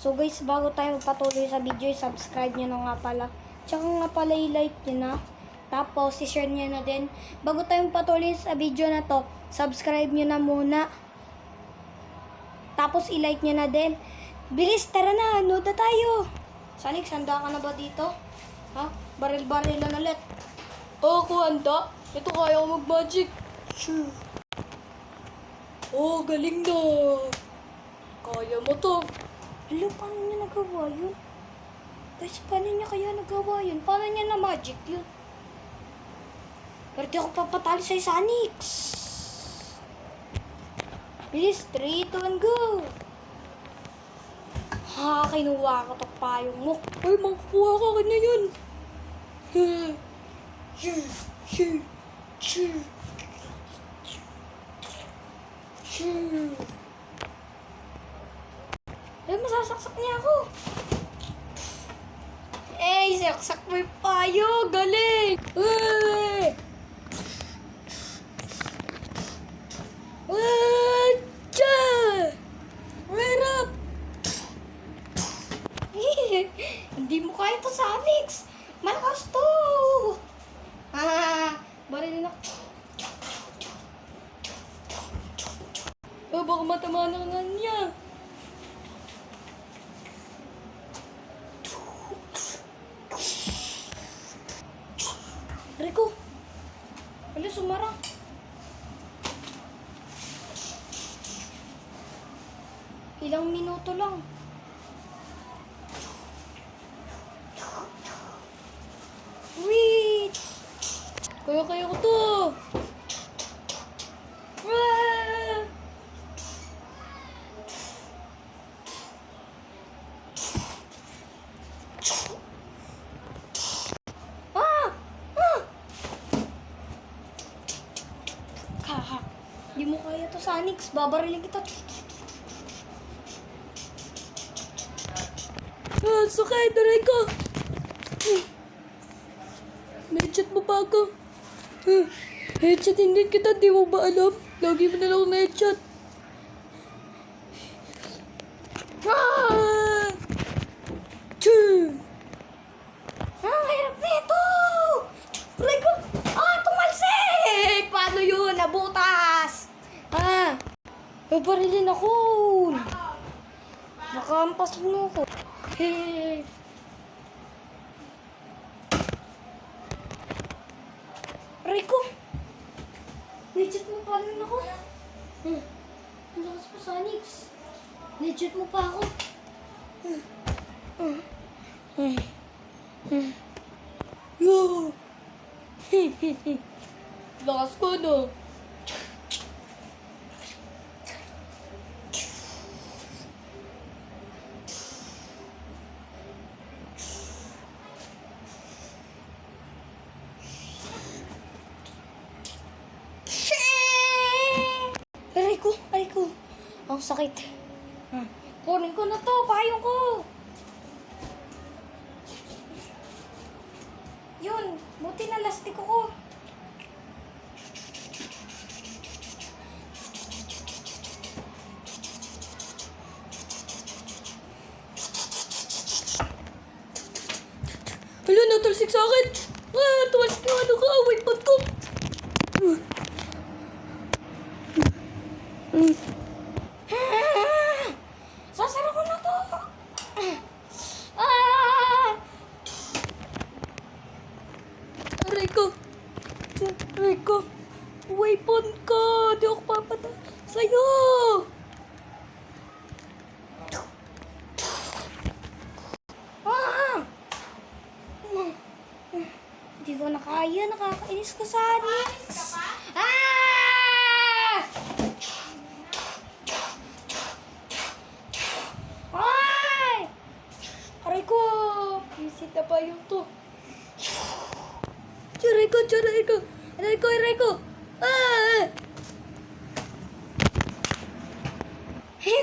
So guys, bago tayo magpatuloy sa video, subscribe nyo na nga pala. Tsaka nga pala i-like nyo na. Tapos, i-share nyo na din. Bago tayo magpatuloy sa video na to, subscribe nyo na muna. Tapos, i-like nyo na din. Bilis, tara na, load na tayo. Sonic, handa ka na ba dito? Ha? Baril-baril na ulit. Oo, ako handa. Ito kaya ko mag-magic. Sure. Oh, galing na. Kaya mo to. Hello, paano niya nagawa yun? Guys, paano niya kaya nagawa yun? Paano niya na magic yun? Pero di ako papatalo sa Sonic. Bilis, 3, 2, 1, go! Ha, kinuha ko to payong mo. Ay, makukuha ka kanya yun. Ay, masasaksak niya ako. Eh, saksak mo yung payo. Galing! Uy! Ucha! Rerap! Hindi mo kaya to, Sonic. Malakas to! Barilin ako. Oh, baka matama na nga niya. Rico! Wala, sumarang. Ilang minuto lang. Wait! Kaya ko to! Hindi mo kaya to, Sonic. Babarilin kita. Sakay, daray ko. Headshot mo pa ako. Headshot hindi kita, di mo ba alam? Lagi mo na lang na headshot. Hirap na ito. Aray ko. Tumalsik. Paano yun? Nabutas. Babarilin ako. Nakampas mo ako. Hey. Rico! Legit mo pa rin ako. Ang lakas pa, Sonic. Legit mo pa ako. Yo! Lakas ko, no? Aray ko. Ang sakit. Kunin ko na to. Payong ko. Yun. Buti na lastik ko. Hala, natalsik sa akin. Tumalsik yung ano ka. Wait, pot ko. Sasara ko na to. Aray ko. Weapon ko. Di ako papata sa'yo. Hindi ko na kaya. Nakakainis ko sa akin. Aray ko! Visit na pa yung to. Aray ko! Aray ko!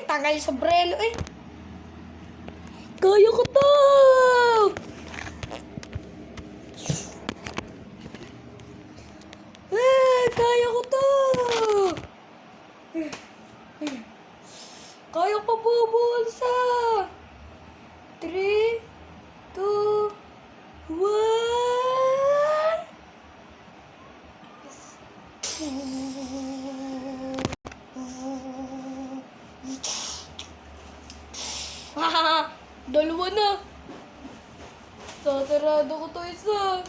Tanggal yung sombrero eh. Kaya ko to! Kaya ko to! Kaya ko pa bubulsa! Haha! Dalawa na! Tatarado ko to isa.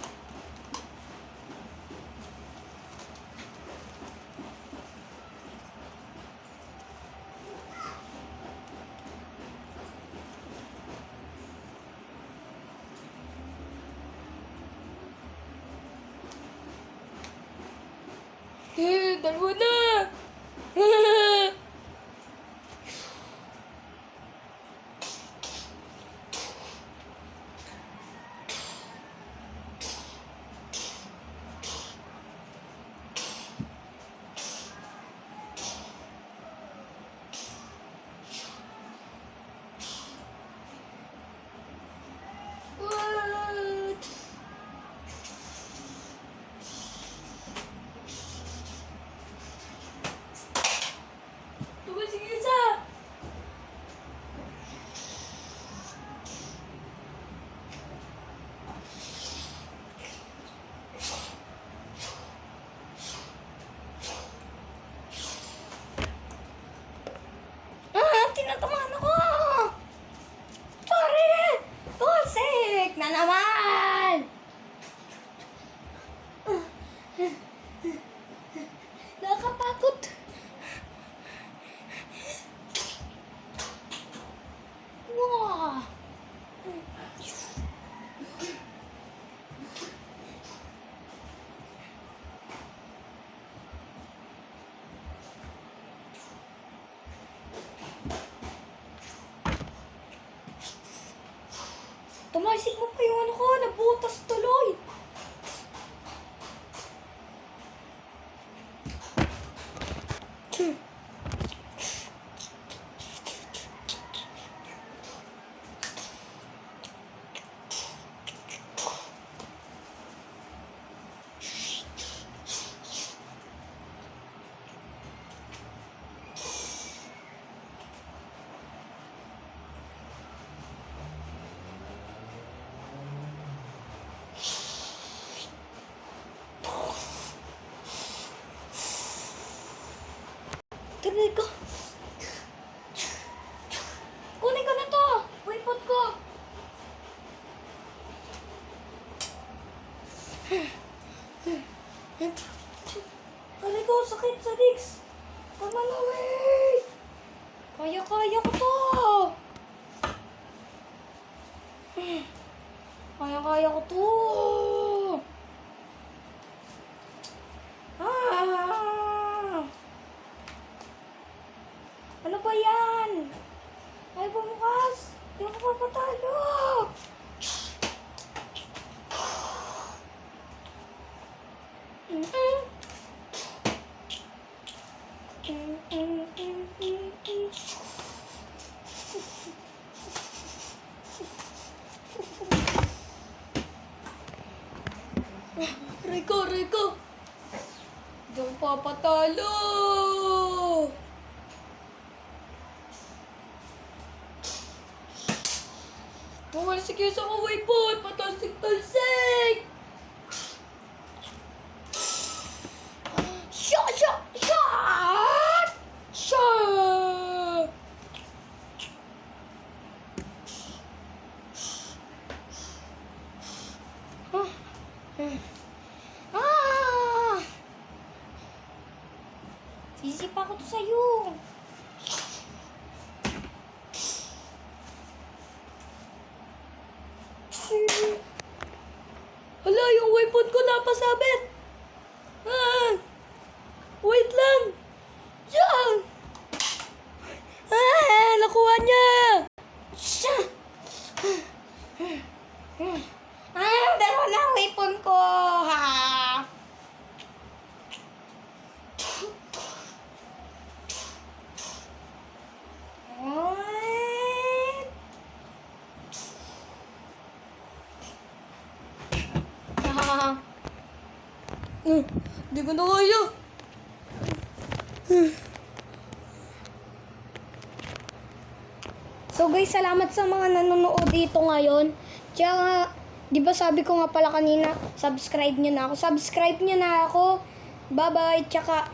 Dalawa na! What? Tumasin ka isa! Tinatamaan ako! Sorry! Tulsik na naman! Nakakapagod. Wow! Tumasik mo pa yung ano ko, nabutas tuloy. Tuloy ko. Kunin ko na to. Waypot ko. Aray ko, sakit sa legs. Tama na, wait. Kaya-kaya ko to. Kaya-kaya ko to. Ano ba yan? Ay, bumukas. Hindi ako papatalo. Rico. Hindi ako papatalo. Tumalsik yun sa kawaypot! Patalsik! Shot! Sisipa ko to sa'yo. Hala, yung weapon ko napasabit. Wait lang. Yan. Nakuha niya. Dalawa na ang weapon ko. Hindi ko na kaya. So guys, salamat sa mga nanonood dito ngayon. Tsaka, di ba sabi ko nga pala kanina, subscribe nyo na ako. Bye-bye. Tsaka,